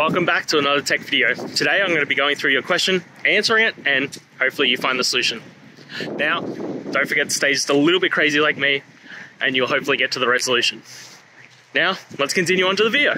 Welcome back to another tech video. Today I'm going to be going through your question, answering it, and hopefully you find the solution. Now, don't forget to stay just a little bit crazy like me, and you'll hopefully get to the resolution. Now, let's continue on to the video.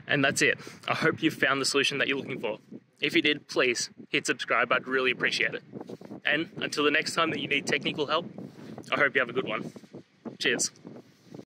And that's it. I hope you found the solution that you're looking for. If you did, please hit subscribe. I'd really appreciate it. And until the next time that you need technical help, I hope you have a good one. Cheers.